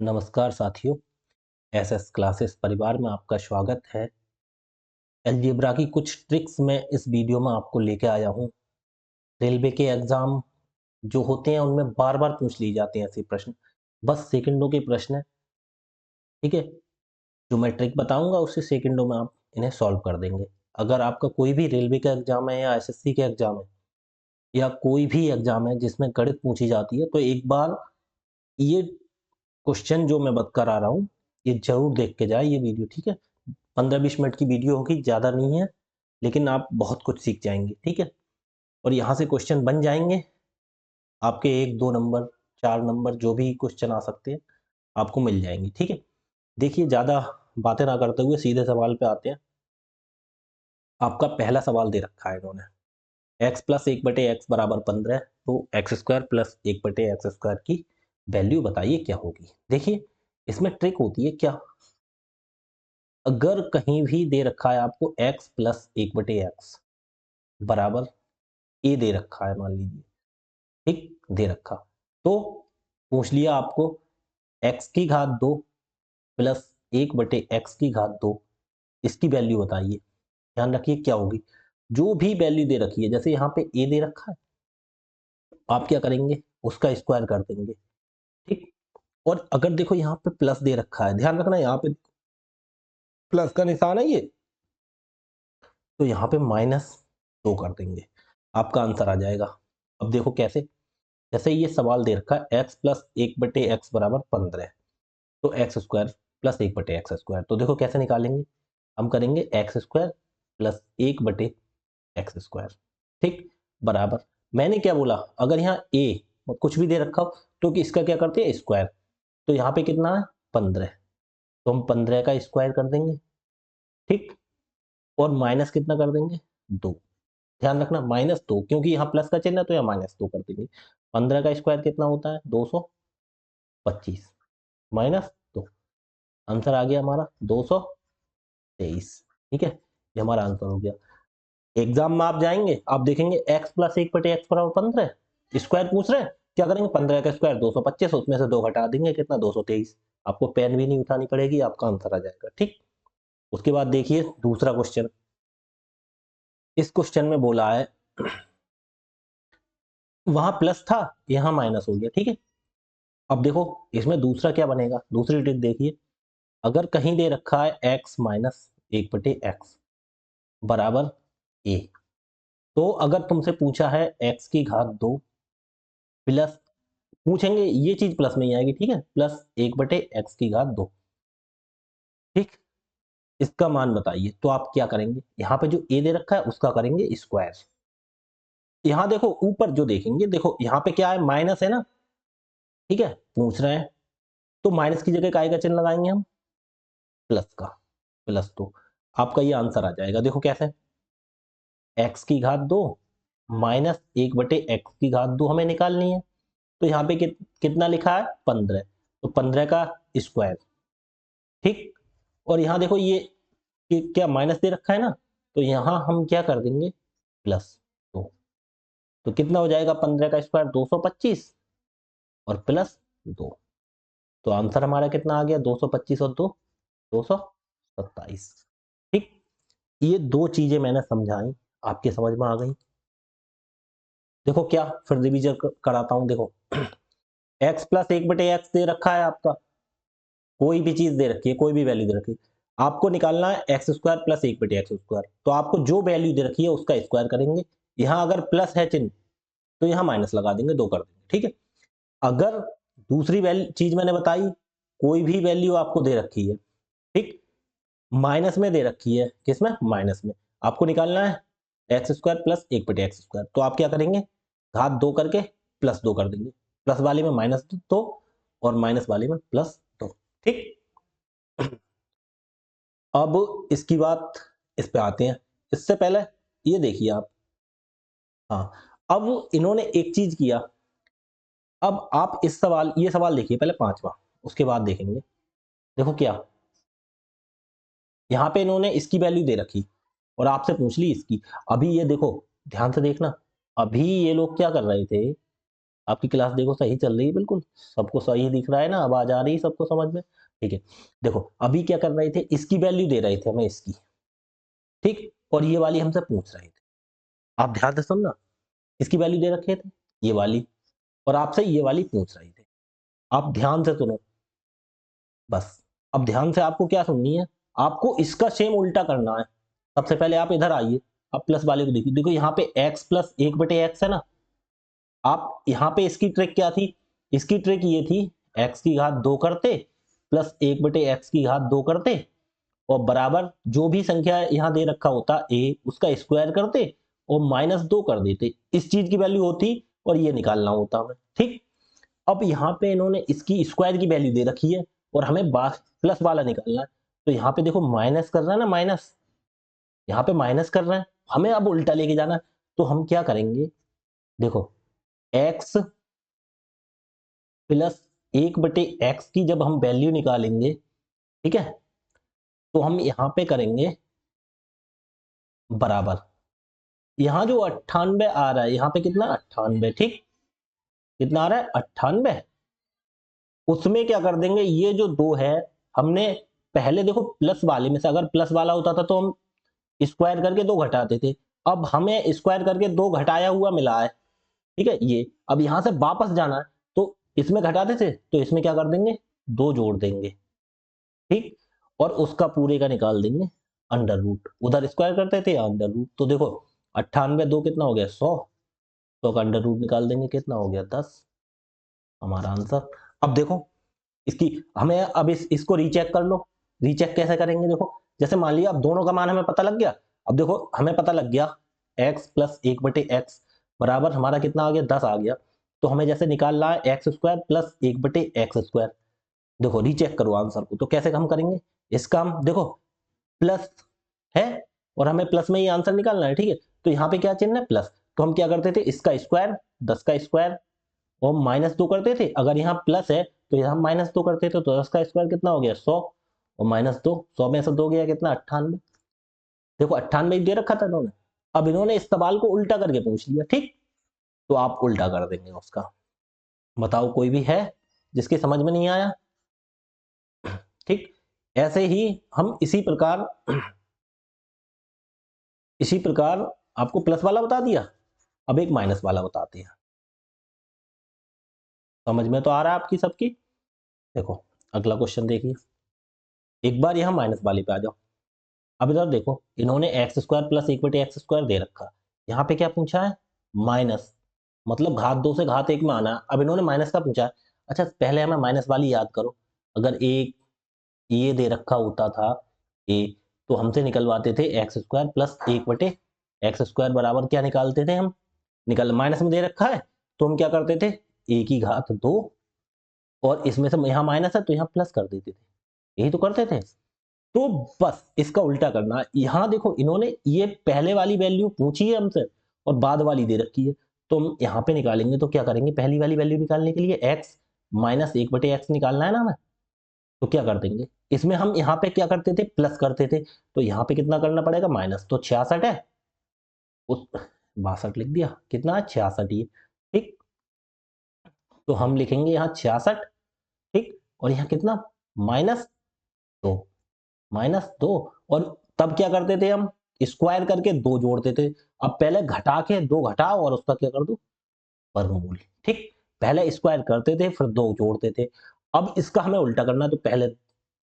नमस्कार साथियों, SS classes परिवार में आपका स्वागत है। अलजेब्रा की कुछ ट्रिक्स मैं इस वीडियो में आपको लेके आया हूँ। रेलवे के एग्ज़ाम जो होते हैं उनमें बार-बार पूछ लिए जाते हैं ऐसे प्रश्न। बस सेकंडों के प्रश्न हैं, ठीक है? जो मैं ट्रिक बताऊँगा उससे सेकंडों में आप इन्हें सॉल्व कर देंगे। अगर आपका कोई भी रेलवे का एग्ज़ाम है या एसएससी का एग्ज़ाम है या कोई भी एग्ज़ाम है जिसमें गणित पूछी जाती है, तो एक बार ये क्वेश्चन जो मैं बत करा रहा हूँ, ये ज़रूर देख के जाएँ ये वीडियो, ठीक है? 15-20 मिनट की वीडियो होगी, ज़्यादा नहीं है, लेकिन आप बहुत कुछ सीख जाएँगे, ठीक है? और यहाँ से क्वेश्चन बन जाएँगे, आपके 1-2 नंबर, 4 नंबर जो भी क्वेश्चन आ सकते हैं, आपको मिल जाएँगे, ठीक है? देखिए ज़्यादा बातें ना करते हुए सीधे सवाल पे आते हैं। आपका पहला सवाल दे रखा है इन्होंने, x + 1/x = 15 तो x² + 1/x² की वैल्यू बताइए क्या होगी? देखिए, इसमें ट्रिक होती है क्या, अगर कहीं भी दे रखा है आपको x + 1/x बराबर ए दे रखा है मान लीजिए, ठीक? दे रखा। तो पूछ लिया आपको x की घात 2 प्लस 1/x² इसकी वैल्यू बताइए। ध्यान रखिए क्या होगी? जो भी वैल्यू दे रखी है, जैसे यहाँ पे a दे रखा है, आप क्या करेंगे? उसका स्क्वायर कर देंगे, ठीक? और अगर देखो यहाँ पे प्लस दे रखा है, ध्यान रखना यहाँ पे प्लस का निशान है ये, तो यहाँ पे -2 कर देंगे। आपका आंसर आ जाएगा। अब देखो कैसे? जैसे ये सवाल दे रखा है x + 1/x = 15 तो x² + 1/x²। तो देखो कैसे निकालेंगे? हम करेंगे x² + 1/x², ठीक? बराबर मैंने क्या बोला? अगर यहाँ a कुछ भी दे रखा हो तो कि इसका क्या करते हैं स्क्वायर, तो यहाँ पे कितना है 15 तो हम 15 का स्क्वायर कर देंगे, ठीक? और माइनस कितना कर देंगे 2। ध्यान रखना -2 क्योंकि यहाँ प्लस का चिन्ह है तो यहाँ -2 कर देंगे। 15 का स्क्वायर कितना होता है 225 -2 आंसर आ गया हमारा 223, ठीक है? ये हमारा आंसर हो गया। एग्ज़ाम में आप जाएँगे, आप देखेंगे x + 1/x = 15 स्क्वायर पूछ रहे हैं, क्या करेंगे 15 का स्क्वायर 225 उसमें से 2 घटा देंगे कितना 223 आपको पेन भी नहीं उठानी पड़ेगी, आपका आंसर आ जाएगा, ठीक? उसके बाद देखिए दूसरा क्वेश्चन, इस क्वेश्चन में बोला है वहाँ प्लस था, यहाँ माइनस हो गया, ठीक है? अब देखो इसमें दूसरा क्या बनेगा, दूसरी ट्रिक देखिए, अगर कहीं दे रखा है x - 1/x बराबर a तो अगर तुमसे पूछा है x की घात 2 प्लस पूछेंगे ये चीज़ प्लस में ही आएगी, ठीक है? प्लस 1/x², ठीक? इसका मान बताइए, तो आप क्या करेंगे? यहाँ पे जो a दे रखा है उसका करेंगे स्क्वायर। यहाँ देखो ऊपर जो देखेंगे, देखो यहाँ पे क्या है माइनस है ना, ठीक है? पूछ रहे हैं, तो माइनस की जगह काहे का चिन्ह लगाएँगे हम? प्लस का, +2 आपका ये आंसर आ जाएगा। देखो कैसे? x की घात 2 माइनस 1/x² हमें निकालनी है। तो यहाँ पे कितना लिखा है 15 तो 15 का स्क्वायर, ठीक? और यहाँ देखो ये क्या माइनस दे रखा है ना, तो यहाँ हम क्या कर देंगे +2 तो कितना हो जाएगा 15 का स्क्वायर 225 और +2 तो आंसर हमारा कितना आ गया 225 और 2 227, ठीक? ये 2 चीज़ें मैंने समझाई, आपके समझ में आ गई? देखो क्या फिर रिवीजन कराता हूँ देखो x + 1/x दे रखा है आपका, कोई भी चीज़ दे रखी है, कोई भी वैल्यू दे रखी है। आपको निकालना है x² + 1/x², तो आपको जो वैल्यू दे रखी है उसका स्क्वायर करेंगे। यहाँ अगर प्लस है चिन्ह, तो यहाँ माइनस लगा देंगे, 2 कर देंगे, ठीक है? अगर दूसरी चीज़ मैंने बताई, कोई भी वैल्यू आपको दे रखी है, ठीक? माइनस में दे रखी है, किसमें? माइनस में। आपको निकालना है x² + 1/x², तो आप क्या करेंगे? घात 2 करके +2 कर देंगे। प्लस वाले में -2 और माइनस वाले में +2, ठीक? अब इसकी बात इस पे आते हैं। इससे पहले ये देखिए आप, हाँ, अब इन्होंने एक चीज़ किया, अब आप ये सवाल देखिए पहले 5वां, उसके बाद देखेंगे। देखो क्या, यहाँ पे इन्होंने इसकी वैल्यू दे रखी और आपसे पूछ ली इसकी। अभी ये देखो, ध्यान से देखना, अभी ये लोग क्या कर रहे थे, आपकी क्लास देखो सही चल रही है, बिल्कुल सबको सही दिख रहा है ना, आवाज आ रही है सबको समझ में? ठीक है। देखो अभी क्या कर रहे थे, इसकी वैल्यू दे रहे थे हमें इसकी, ठीक, और ये वाली हमसे पूछ रहे थे। आप ध्यान से सुनना, इसकी वैल्यू दे रखे थे ये वाली, और आपसे ये वाली पूछ रही थे। आप ध्यान से सुनो बस। अब ध्यान से आपको क्या सुननी है, आपको इसका सेम उल्टा करना है। सबसे पहले आप इधर आइए, अब प्लस वाले को देखिए, देखो यहाँ पे x प्लस 1/x है ना। आप यहाँ पे इसकी ट्रिक क्या थी, इसकी ट्रिक ये थी, x की घात 2 करते प्लस 1/x की घात 2 करते, और बराबर जो भी संख्या यहाँ दे रखा होता a उसका स्क्वायर करते और -2 कर देते, इस चीज की वैल्यू होती और ये निकालना होता हमें, ठीक। अब यहाँ पे इन्होंने इसकी स्क्वायर की वैल्यू दे रखी है और हमें प्लस वाला निकालना है, तो यहाँ पे देखो माइनस कर रहा है ना, माइनस, यहाँ पे माइनस कर रहे हैं, हमें अब उल्टा लेके जाना है। तो हम क्या करेंगे, देखो x प्लस 1/x की जब हम वैल्यू निकालेंगे, ठीक है, तो हम यहाँ पे करेंगे बराबर, यहाँ जो 98 आ रहा है, यहाँ पे कितना 98, ठीक, कितना आ रहा है 98, उसमें क्या कर देंगे, ये जो 2 है, हमने पहले देखो प्लस वाले में से अगर प्लस वाला होता था तो हम स्क्वायर करके 2 घटाते थे, अब हमें स्क्वायर करके 2 घटाया हुआ मिला है, ठीक है, ये अब यहां से वापस जाना है, तो इसमें घटाते थे तो इसमें क्या कर देंगे, 2 जोड़ देंगे, ठीक, और उसका पूरे का निकाल देंगे अंडर रूट, उधर स्क्वायर करते थे अंडर रूट, तो देखो 98 2 कितना हो गया 100, तो का अंडर रूट निकाल देंगे कितना हो गया 10, हमारा आंसर। अब देखो इसकी हमें अब इसको रीचेक कर लो, रीचेक कैसे करेंगे, देखो जैसे मान लिया अब दोनों का मान हमें पता लग गया, अब देखो हमें पता लग गया x प्लस 1/x बराबर हमारा कितना आ गया 10 आ गया, तो हमें जैसे निकालना है x square plus 1/x square, देखो रीचेक करो आंसर को, तो कैसे हम करेंगे, इसका हम देखो प्लस है और हमें प्लस में ही आंसर निकालना है, ठीक है, तो यहाँ पे क्या चिन्ह है प्लस, तो हम क्या करते थे इसका स्क्वायर 10 का स्क्वायर और -2 करते थे, अगर यहाँ प्लस है तो यहाँ -2 करते थे, तो 10 का स्क्वायर कितना हो गया 100 और -2, 100 में से 2 गया कितना 98, देखो 98 दे रखा था इन्होंने, अब इन्होंने इस सवाल को उल्टा करके पूछ लिया, ठीक, तो आप उल्टा कर देंगे उसका। बताओ कोई भी है जिसकी समझ में नहीं आया, ठीक। ऐसे ही हम इसी प्रकार आपको प्लस वाला बता दिया, अब एक माइनस वाला बताते हैं, समझ में तो आ रहा है आपकी सबकी। देखो अगला क्वेश्चन देखिए, एक बार यहाँ माइनस वाले पे आ जाओ, अब इधर देखो इन्होंने x square plus 1/x square दे रखा, यहाँ पे क्या पूछा है माइनस, मतलब घात 2 से घात 1 में आना है, अब इन्होंने माइनस का पूछा है। अच्छा पहले हमें माइनस वाली याद करो, अगर एक ये दे रखा होता था ए, तो हमसे निकलवाते थे x square plus 1/x square बराबर क्या निकालते थे हम, निकल माइनस में दे रखा है तो हम क्या करते थे ए की घात 2, और इसमें से यहाँ माइनस है तो यहाँ प्लस कर देते थे, यही तो करते थे। तो बस इसका उल्टा करना है, यहाँ देखो इन्होंने ये पहले वाली वैल्यू पूछी है हमसे और बाद वाली दे रखी है, तो हम यहाँ पे निकालेंगे तो क्या करेंगे, पहली वाली वैल्यू निकालने के लिए x माइनस 1/x निकालना है ना हमें, तो क्या कर देंगे, इसमें हम यहाँ पे क्या करते थे प्लस करते थे, तो यहाँ पे कितना करना पड़ेगा माइनस, तो 66 है, उस 62 लिख दिया, कितना है 66 ये, ठीक, तो हम लिखेंगे यहाँ 66, ठीक, और यहाँ कितना -2, -2, और तब क्या करते थे हम स्क्वायर करके 2 जोड़ते थे, अब पहले घटा के 2 घटाओ और उसका क्या कर दो वर्गमूल, ठीक, पहले स्क्वायर करते थे फिर 2 जोड़ते थे, अब इसका हमें उल्टा करना है, तो पहले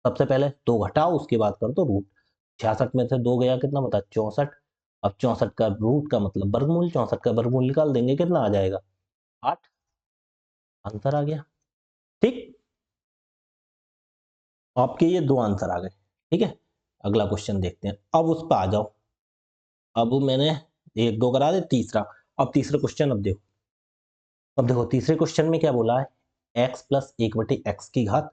सबसे पहले 2 घटाओ उसके बाद कर दो रूट, 66 में से 2 गया कितना बता 64, अब 64 का रूट का मतलब वर्गमूल, 64 का वर्गमूल निकाल देंगे कितना आ जाएगा 8, आंसर आ गया, ठीक, आपके ये 2 आंसर आ गए, ठीक है। अगला क्वेश्चन देखते हैं, अब उस पर आ जाओ, अब मैंने 1 2 करा दे, तीसरा, अब तीसरा क्वेश्चन अब देखो, अब देखो तीसरे क्वेश्चन में क्या बोला है, x प्लस 1/x की घात,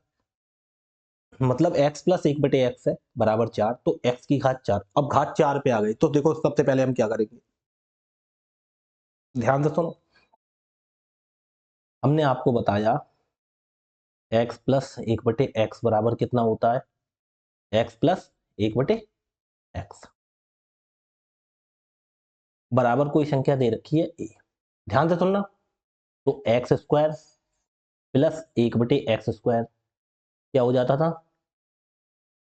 मतलब x प्लस 1/x है बराबर 4, तो x की घात 4, अब घात 4 पे आ गई, तो देखो सबसे पहले हम क्या करेंगे, ध्यान से सुनो, हमने आपको बताया x प्लस 1/x बराबर कितना होता है, x प्लस 1/x बराबर कोई संख्या दे रखी है a, ध्यान से सुनना, तो एक्स स्क्वायर प्लस 1/x² क्या हो जाता था,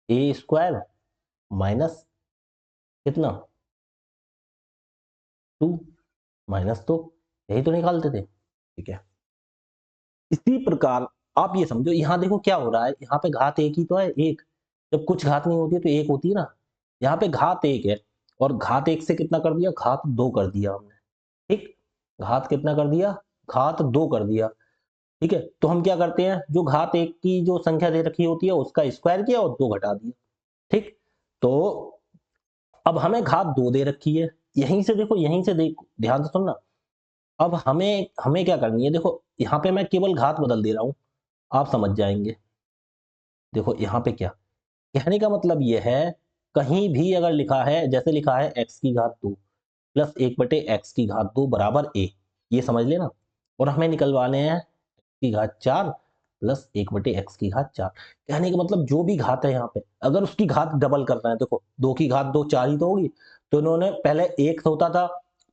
ए स्क्वायर माइनस कितना 2 माइनस, तो यही तो निकालते थे। ठीक है, इसी प्रकार आप ये समझो, यहाँ देखो क्या हो रहा है, यहाँ पे घात एक ही तो है, एक। जब कुछ घात नहीं होती है तो एक होती है ना, यहाँ पे घात एक है और घात एक से कितना कर दिया, घात दो कर दिया हमने। ठीक, घात कितना कर दिया, घात दो कर दिया। ठीक है, तो हम क्या करते हैं, जो घात एक की जो संख्या दे रखी होती है उसका स्क्वायर किया और दो घटा दिया। ठीक, तो अब हमें घात दो दे रखी है, यहीं से देखो, यहीं से देखो, ध्यान से सुनना। अब हमें हमें क्या करनी है, देखो यहाँ पे मैं केवल घात बदल दे रहा हूं, आप समझ जाएंगे। देखो यहाँ पे क्या कहने का मतलब ये है, कहीं भी अगर लिखा है, जैसे लिखा है x की घात दो प्लस 1/x की घात दो बराबर a, ये समझ लेना। और हमें निकलवाने हैं की घात 4 प्लस 1/x की घात 4। कहने का मतलब जो भी घात है यहाँ पे, अगर उसकी घात डबल करना है, देखो 2 की घात 2 4 ही तो होगी, तो इन्होंने पहले 1 होता था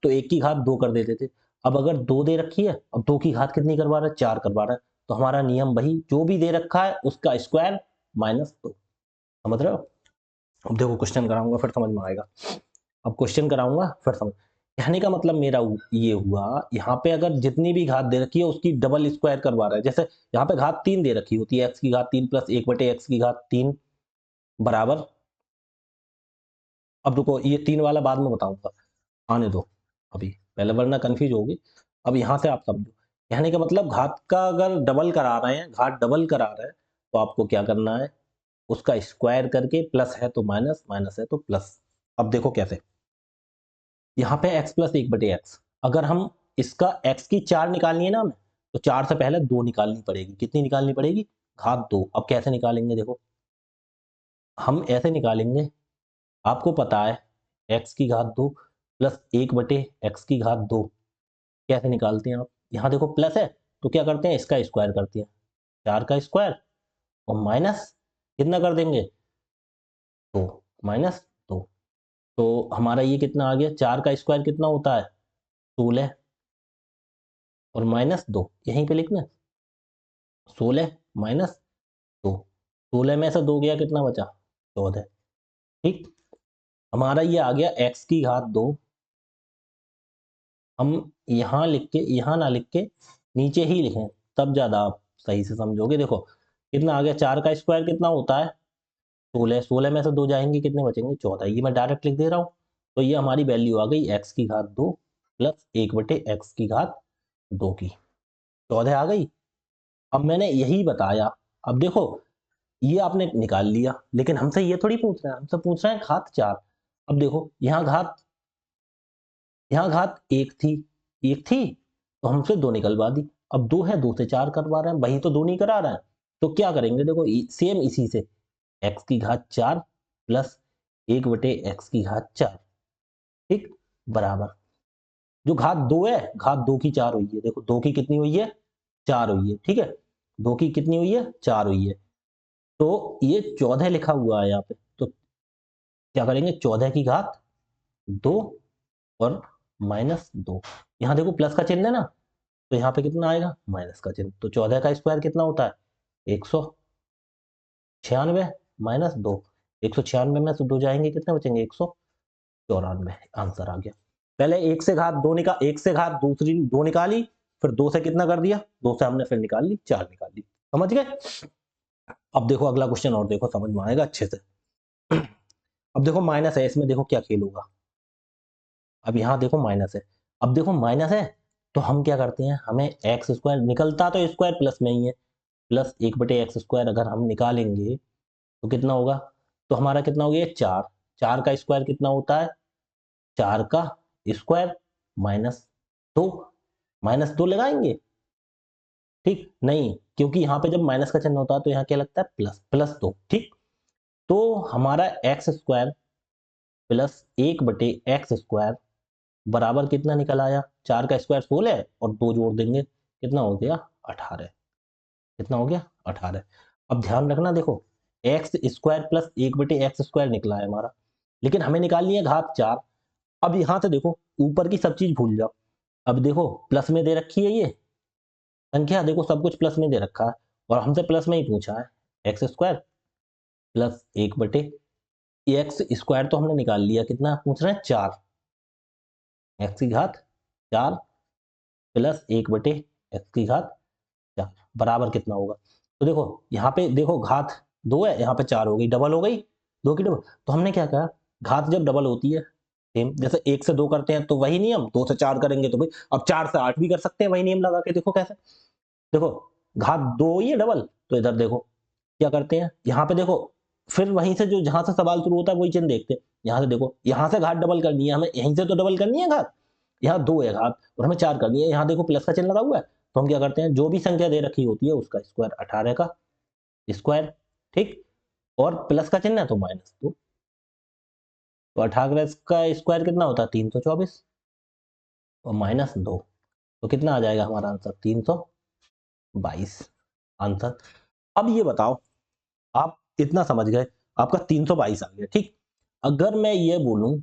तो 1 की घात 2 कर देते थे। अब अगर 2 दे रखी है, अब 2 की घात कितनी करवा रहा है, 4 करवा रहा है, तो हमारा नियम वही, जो भी दे रखा है उसका स्क्वायर माइनस 2। समझ रहे हो? अब देखो क्वेश्चन कराऊंगा फिर समझ में आएगा। अब क्वेश्चन कराऊंगा फिर समझ। कहने का मतलब मेरा ये हुआ, यहाँ पे अगर जितनी भी घात दे रखी है उसकी डबल स्क्वायर करवा रहा है। जैसे यहाँ पे घात 3 दे रखी होती है, एक्स की घात 3 प्लस 1/x की घात 3 बराबर, अब रुको ये 3 वाला बाद में बताऊंगा, आने दो अभी, पहले वरना कंफ्यूज होगी। अब यहाँ से आप समझो, कहने का मतलब घात का अगर डबल करा रहे हैं, घात डबल करा रहे हैं, तो आपको क्या करना है, उसका स्क्वायर करके, प्लस है तो माइनस, माइनस है तो प्लस। अब देखो कैसे, यहाँ पे x प्लस 1/x, अगर हम इसका x की 4 निकालनी है ना हमें, तो 4 से पहले 2 निकालनी पड़ेगी। कितनी निकालनी पड़ेगी, घात 2। अब कैसे निकालेंगे, देखो हम ऐसे निकालेंगे, आपको पता है x की घात 2 प्लस 1/x की घात 2 कैसे निकालते हैं आप, यहाँ देखो प्लस है तो क्या करते हैं, इसका स्क्वायर करते हैं, 4 का स्क्वायर और माइनस कितना कर देंगे, 2 माइनस 2। तो हमारा ये कितना आ गया, 4 का स्क्वायर कितना होता है 16 और माइनस 2 यहीं पे लिखना, 16 माइनस 2, 16 में से 2 गया कितना बचा, 14। ठीक, हमारा ये आ गया x की घात 2। हम यहाँ लिख के, यहाँ ना लिख के नीचे ही लिखें, तब ज्यादा आप सही से समझोगे। देखो कितना आ गया, 4 का स्क्वायर कितना होता है 16, 16 में से 2 जाएंगे कितने बचेंगे 14, ये मैं डायरेक्ट लिख दे रहा हूँ। तो ये हमारी वैल्यू आ गई x की घात 2 प्लस 1/x की घात 2 की 14 आ गई। अब मैंने यही बताया, अब देखो ये आपने निकाल लिया, लेकिन हमसे ये थोड़ी पूछ रहे हैं, हमसे पूछ रहे हैं घात 4। अब देखो यहाँ घात एक थी तो हमसे 2 निकलवा दी, अब 2 है 2 से 4 करवा रहे हैं, वही तो 2 नहीं करा रहे हैं। तो क्या करेंगे, देखो सेम इसी से x की घात 4 प्लस 1/x की घात 4, ठीक, बराबर जो घात 2 है, घात 2 की 4 हुई है, देखो 2 की कितनी हुई है 4 हुई है, ठीक है, 2 की कितनी हुई है 4 हुई है, तो ये 14 लिखा हुआ है यहाँ पे, तो क्या करेंगे 14 की घात 2 और माइनस 2, यहाँ देखो प्लस का चिन्ह है ना, तो यहाँ पे कितना आएगा माइनस का चिन्ह, तो 14 का स्क्वायर कितना होता है 196 माइनस 2, 196 में से 2 जाएंगे कितने बचेंगे 194, आंसर आ गया। पहले एक से घात दो निकाल, एक से घात दूसरी 2 निकाली, फिर 2 से कितना कर दिया, 2 से हमने फिर निकाल ली 4 निकाल ली। समझ गए? अब देखो अगला क्वेश्चन और देखो, समझ में आएगा अच्छे से। अब देखो माइनस है, इसमें देखो क्या खेल होगा। अब यहाँ देखो माइनस है, अब देखो माइनस है तो हम क्या करते हैं, हमें एक्स स्क्वायर निकलता तो स्क्वायर प्लस में ही है, प्लस 1/x² अगर हम निकालेंगे तो कितना होगा, तो हमारा कितना हो गया 4, 4 का स्क्वायर कितना होता है 4 का स्क्वायर माइनस 2, माइनस 2 लगाएंगे, ठीक नहीं, क्योंकि यहाँ पे जब माइनस का चिन्ह होता है तो यहाँ क्या लगता है प्लस, प्लस 2, ठीक। तो हमारा एक्स स्क्वायर प्लस 1/x² बराबर कितना निकल आया, 4 का स्क्वायर 16 और 2 जोड़ देंगे कितना हो गया 18, कितना हो गया 18। अब ध्यान रखना, देखो एक्स स्क्वायर प्लस 1/x² निकला है हमारा, लेकिन हमें निकालनी है घात 4। अब यहाँ से देखो ऊपर की सब चीज भूल जाओ, अब देखो प्लस में दे रखी है ये, संख्या देखो सब कुछ प्लस में दे रखा है और हमसे प्लस में ही पूछा है। एक्स स्क्वायर प्लस 1 बटे एक्स स्क्वायर तो हमने निकाल लिया, कितना पूछ रहे हैं 4, एक्स की घात 4 प्लस 1 बटे एक्स की घात 4 बराबर कितना होगा। तो देखो यहाँ पे देखो घात 2 है, यहाँ पे 4 हो गई, डबल हो गई, 2 की डबल। तो हमने क्या कहा, घात जब डबल होती है सेम जैसे 1 से 2 करते हैं तो वही नियम, 2 से 4 करेंगे तो भाई अब 4 से 8 भी कर सकते हैं, वही नियम लगा के देखो कैसे। देखो घात 2 ही है डबल, तो इधर देखो क्या करते हैं, यहाँ पे देखो फिर वहीं से जो जहां से सवाल शुरू होता है वही चिन्ह देखते हैं। यहाँ से देखो, यहाँ से घात डबल करनी है हमें, यहीं से तो डबल करनी है घात, यहाँ 2 है घात और हमें 4 करनी है, यहाँ देखो प्लस का चिन्ह लगा हुआ है। तो हम क्या करते हैं, जो भी संख्या दे रखी होती है उसका स्क्वायर, 18 का स्क्वायर, ठीक, और प्लस का चिन्ह है तो -2, तो 18 का स्क्वायर कितना होता है 324 और -2, तो कितना आ जाएगा हमारा आंसर 322 आंसर। अब ये बताओ, आप इतना समझ गए, आपका 322 आ गया, ठीक। अगर मैं ये बोलूं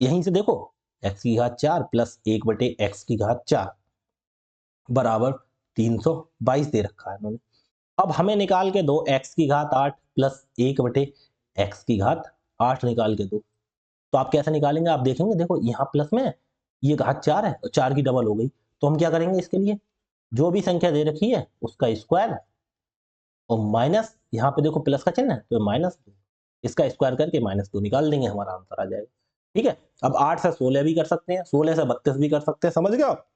यहीं से देखो, एक्स की घात 4 प्लस 1 बटे एक्स की घात 4 बराबर 322 दे रखा है इन्होंने। अब हमें निकाल के दो एक्स की घात 8 प्लस 1 बटे एक्स की घात 8 निकाल के दो। तो आप कैसे निकालेंगे, आप देखेंगे, देखो यहाँ प्लस में है, ये घात 4 है और 4 की डबल हो गई। तो हम क्या करेंगे इसके लिए, जो भी संख्या दे रखी है उसका स्क्वायर और माइनस, यहाँ पे देखो प्लस का चिन्ह है तो -2, इसका स्क्वायर करके -2 निकाल देंगे, हमारा आंसर आ जाएगा। ठीक है, अब 8 से 16 भी कर सकते हैं, 16 से 32 भी कर सकते हैं, समझ गए आप।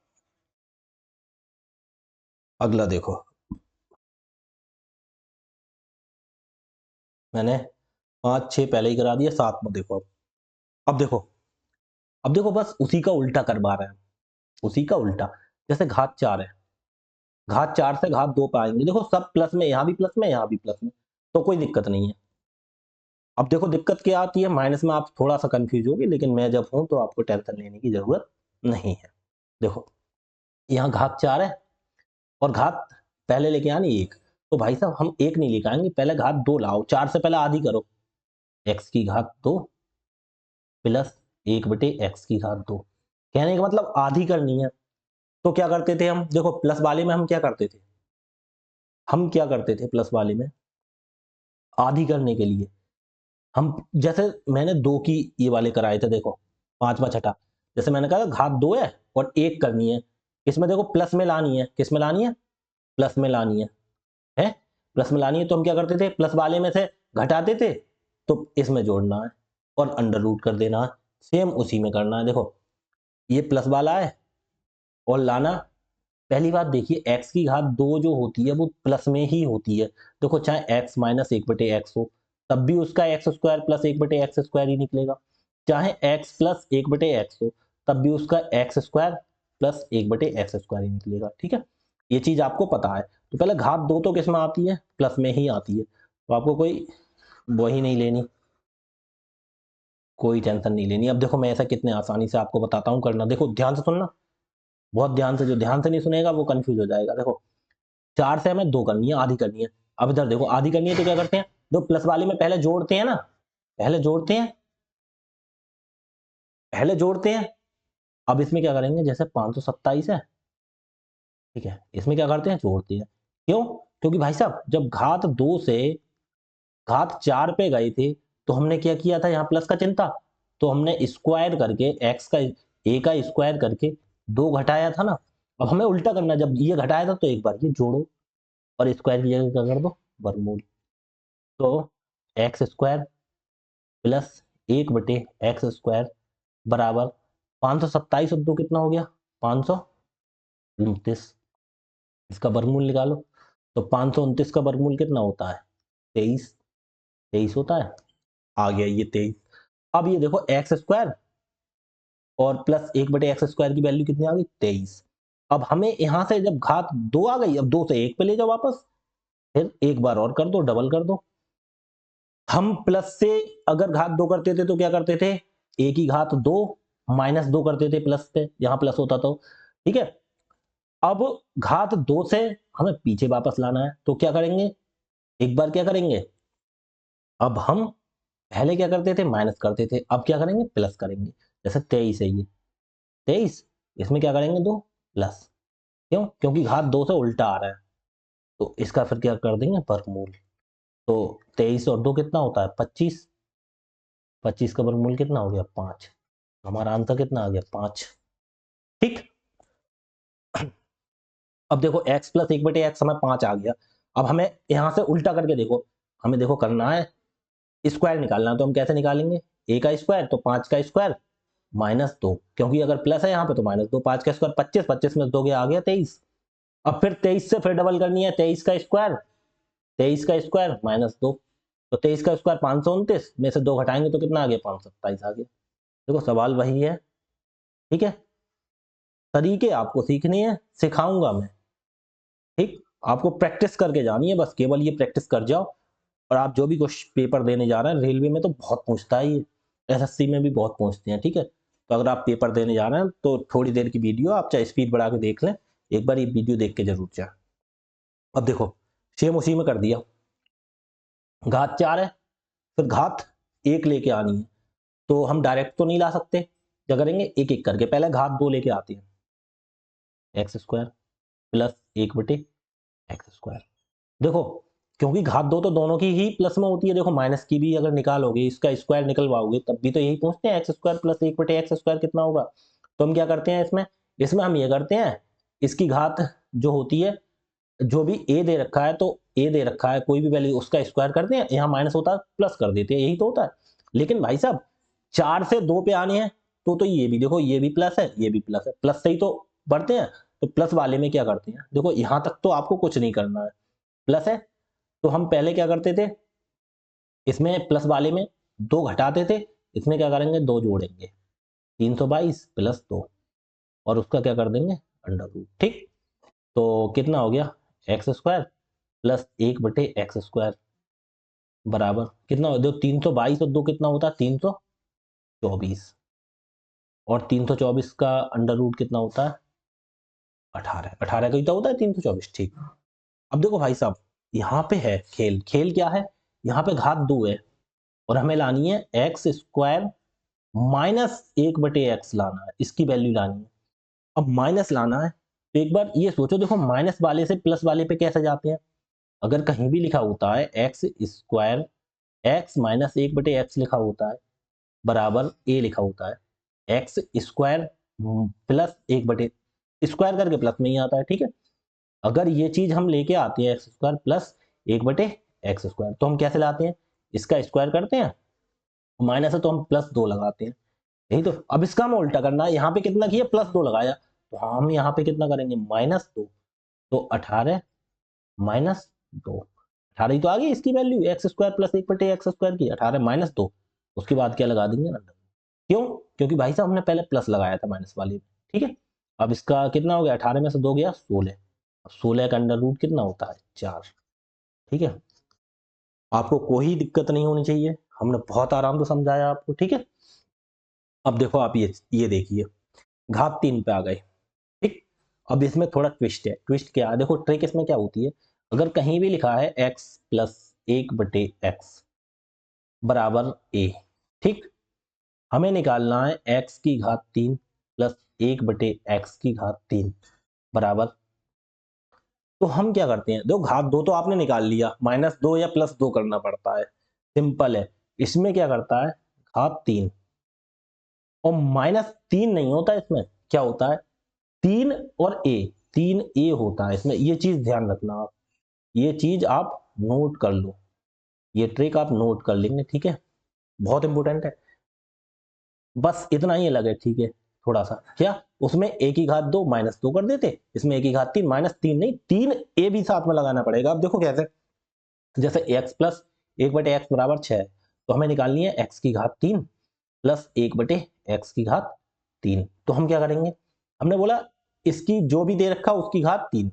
अगला देखो, मैंने 5 6 पहले ही करा दिया, 7 में देखो। अब देखो, अब देखो बस उसी का उल्टा करवा रहे हैं, उसी का उल्टा। जैसे घात 4 है, घात 4 से घात 2 पाएंगे, देखो सब प्लस में, यहाँ भी प्लस में, यहाँ भी प्लस में, तो कोई दिक्कत नहीं है। अब देखो दिक्कत क्या आती है, माइनस में आप थोड़ा सा कंफ्यूज होगे, लेकिन मैं जब हूं तो आपको टेंशन लेने की जरूरत नहीं है। देखो यहाँ घात 4 है और घात पहले लेके आनी 1, तो भाई साहब हम 1 नहीं लेके आएंगे, पहले घात 2 लाओ, 4 से पहले आधी करो, एक्स की घात 2 प्लस 1 बटे एक्स की घात 2, कहने का मतलब आधी करनी है। तो क्या करते थे हम, देखो प्लस वाले में हम क्या करते थे, हम क्या करते थे प्लस वाले में, आधी करने के लिए हम, जैसे मैंने 2 की ये वाले कराए थे, देखो पांचवा छठा, जैसे मैंने कहा घात 2 है और 1 करनी है, इसमें देखो प्लस में लानी है, किस में लानी है, प्लस में लानी है प्लस में लानी है। तो हम क्या करते थे, प्लस वाले में से घटाते थे तो इसमें जोड़ना है और अंडर रूट कर देना है, सेम उसी में करना है। देखो ये प्लस वाला है और लाना, पहली बात देखिए एक्स की घात 2 जो होती है वो प्लस में ही होती है। देखो चाहे एक्स माइनस 1 बटे एक्स हो तब भी उसका एक्स स्क्वायर प्लस 1 बटे एक्स स्क्वायर ही निकलेगा, चाहे एक्स प्लस 1 बटे एक्स हो तब भी उसका एक्स स्क्वायर प्लस 1 बटे एक्स स्क्वायर ही निकलेगा। ठीक है, ये चीज आपको पता है। तो पहले घात 2 तो किस में आती है, प्लस में ही आती है, तो आपको कोई वही नहीं लेनी, कोई टेंशन नहीं लेनी। अब देखो मैं ऐसा कितने आसानी से आपको बताता हूँ करना, देखो ध्यान से सुनना, बहुत ध्यान से, जो ध्यान से नहीं सुनेगा वो कंफ्यूज हो जाएगा। देखो 4 से हमें 2 करनी है, आधी करनी है। अब इधर देखो आधी करनी है तो क्या करते हैं, जो प्लस वाले में पहले जोड़ते हैं ना, पहले जोड़ते हैं, पहले जोड़ते हैं। अब इसमें क्या करेंगे, जैसे 527 है, ठीक है, इसमें क्या करते हैं, जोड़ते हैं। क्यों, क्योंकि भाई साहब जब घात 2 से घात 4 पे गए थे तो हमने क्या किया था, यहाँ प्लस का चिन्ह था, तो हमने स्क्वायर करके एक्स का ए का स्क्वायर करके 2 घटाया था ना। अब हमें उल्टा करना, जब ये घटाया था तो एक बार ये जोड़ो और स्क्वायर की जगह क्या कर दो, वर्गमूल। तो एक्स स्क्वायर प्लस 1 बटे एक्स स्क्वायर बराबर 527 और 2 कितना हो गया, 529, इसका वर्गमूल निकालो। तो 529 का वर्गमूल कितना होता है, 23, 23 होता है, आ गया ये 23। अब ये देखो एक्स स्क्वायर और प्लस 1 बटे एक्स स्क्वायर की वैल्यू कितनी आ गई, 23। अब हमें यहां से जब घात 2 आ गई, अब 2 से 1 पे ले जाओ वापस, फिर एक बार और कर दो, डबल कर दो। हम प्लस से अगर घात 2 करते थे तो क्या करते थे, ए की घात 2 -2 करते थे प्लस पे, यहां प्लस होता तो, ठीक है। अब घात 2 से हमें पीछे वापस लाना है तो क्या करेंगे, एक बार क्या करेंगे, अब हम पहले क्या करते थे, माइनस करते थे, अब क्या करेंगे, प्लस करेंगे। जैसे 23 है ये 23, इसमें क्या करेंगे, 2 प्लस, क्यों? क्योंकि घात 2 से उल्टा आ रहा है, तो इसका फिर क्या कर देंगे, वर्गमूल। तो 23 और 2 कितना होता है, 25। 25 का वर्गमूल कितना हो गया, 5। हमारा आंसर कितना आ गया, 5। ठीक। अब देखो x प्लस 1/x हमें 5 आ गया। अब हमें यहाँ से उल्टा करके देखो, हमें देखो करना है स्क्वायर निकालना है, तो हम कैसे निकालेंगे, a का स्क्वायर तो 5 का स्क्वायर -2, क्योंकि अगर प्लस है यहाँ पे तो -2, 5 का स्क्वायर 25, 25 में 2 गया, आ गया 23। अब फिर 23 से फिर डबल करनी है, 23 का स्क्वायर, 23 का स्क्वायर -2, तो 23 का स्क्वायर 529 में से 2 घटाएंगे तो कितना आ गया, 527 आ गया। देखो सवाल वही है, ठीक है। तरीके आपको सीखनी है, सिखाऊंगा मैं, ठीक। आपको प्रैक्टिस करके जानी है, बस केवल ये प्रैक्टिस कर जाओ। और आप जो भी कुछ पेपर देने जा रहे हैं, रेलवे में तो बहुत पूछता है ये, एसएससी में भी बहुत पूछते हैं, ठीक है। तो अगर आप पेपर देने जा रहे हैं तो थोड़ी देर की वीडियो आप चाहे स्पीड बढ़ा के देख लें, एक बार ये वीडियो देख के जरूर जाए। अब देखो सेम उसी में कर दिया, घात 4 है, फिर घात 1 लेके आनी है, तो हम डायरेक्ट तो नहीं ला सकते, क्या करेंगे, एक एक करके पहले घात 2 लेके आते हैं, एक्स स्क्वायर प्लस 1/x²। देखो क्योंकि घात 2 तो दोनों की ही प्लस में होती है, देखो माइनस की भी अगर निकालोगे, इसका स्क्वायर निकलवाओगे, तब भी तो यही पूछते हैं, x² प्लस 1/x² कितना होगा। तो हम क्या करते हैं इसमें, इसमें हम ये करते हैं, इसकी घात जो होती है, जो भी a दे रखा है, तो a दे रखा है कोई भी वैल्यू, उसका स्क्वायर करते हैं, यहाँ माइनस होता है प्लस कर देते हैं, यही तो होता है। लेकिन भाई साहब 4 से 2 पे आने हैं, तो ये भी देखो, ये भी प्लस है, ये भी प्लस है, प्लस से ही तो बढ़ते हैं। तो प्लस वाले में क्या करते हैं, देखो यहां तक तो आपको कुछ नहीं करना है, प्लस है तो हम पहले क्या करते थे, इसमें प्लस वाले में 2 घटाते थे, इसमें क्या करेंगे, 2 जोड़ेंगे, 322 प्लस 2, और उसका क्या कर देंगे, अंडर रूट, ठीक। तो कितना हो गया, x² प्लस 1/x² बराबर कितना हो, देखो 322 और 2 कितना होता है, 324, और 324 का अंडर रूट कितना होता है, 18, 18 का ही तो होता है 324, ठीक। अब देखो भाई साहब, यहाँ पे है खेल, खेल क्या है, यहाँ पे घात 2 है, और हमें लानी है x² -1/x लाना है, इसकी वैल्यू लानी है। अब माइनस लाना है, तो एक बार ये सोचो, देखो माइनस वाले से प्लस वाले पे कैसे जाते हैं, अगर कहीं भी लिखा होता है x² x -1/x लिखा होता है, बराबर a लिखा होता है, x² प्लस 1/, स्क्वायर करके प्लस में ही आता है, ठीक है। अगर ये चीज हम लेके आते हैं x² प्लस 1/x², तो हम कैसे लाते हैं, इसका स्क्वायर करते हैं, माइनस है तो हम +2 लगाते हैं, यही तो। अब इसका हमें उल्टा करना है, यहाँ पे कितना किया, +2 लगाया, तो हम यहाँ पे कितना करेंगे, -2, तो 18 -2, 18 ही तो आ गई इसकी वैल्यू, x² प्लस 1/x² की, 18 -2, उसके बाद क्या लगा देंगे, अंडर। क्यों, क्योंकि भाई साहब हमने पहले प्लस लगाया था माइनस वाली में, ठीक है। अब इसका कितना हो गया, 18 में से 2 गया, 16, अब 16 का अंडर रूट कितना होता है, 4, ठीक है। आपको कोई दिक्कत नहीं होनी चाहिए, हमने बहुत आराम से समझाया आपको, ठीक है। अब देखो आप ये देखिए, घात 3 पे आ गए, ठीक। अब इसमें थोड़ा ट्विस्ट है, ट्विस्ट क्या है, देखो ट्रिक इसमें क्या होती है, अगर कहीं भी लिखा है x प्लस 1/x बराबर a, ठीक, हमें निकालना है x की घात 3 प्लस 1/x की घात 3 बराबर, तो हम क्या करते हैं, देखो घात 2 तो आपने निकाल लिया, -2 या +2 करना पड़ता है, सिंपल है। इसमें क्या करता है, घात 3, और -3 नहीं होता इसमें, क्या होता है, 3 और a, 3a होता है इसमें, ये चीज ध्यान रखना आप, ये चीज आप नोट कर लो, ये ट्रिक आप नोट कर लेंगे, ठीक है, बहुत इंपॉर्टेंट है। बस इतना ही अलग है, ठीक है, थोड़ा सा क्या, उसमें a की घात 2 -2 कर देते, इसमें a की घात 3 -3 नहीं, 3a भी साथ में लगाना पड़ेगा। अब देखो कैसे, जैसे x प्लस 1/x बराबर 6, तो हमें निकालनी है x की घात 3 प्लस 1/x की घात 3, तो हम क्या करेंगे, हमने बोला इसकी जो भी दे रखा उसकी घात 3,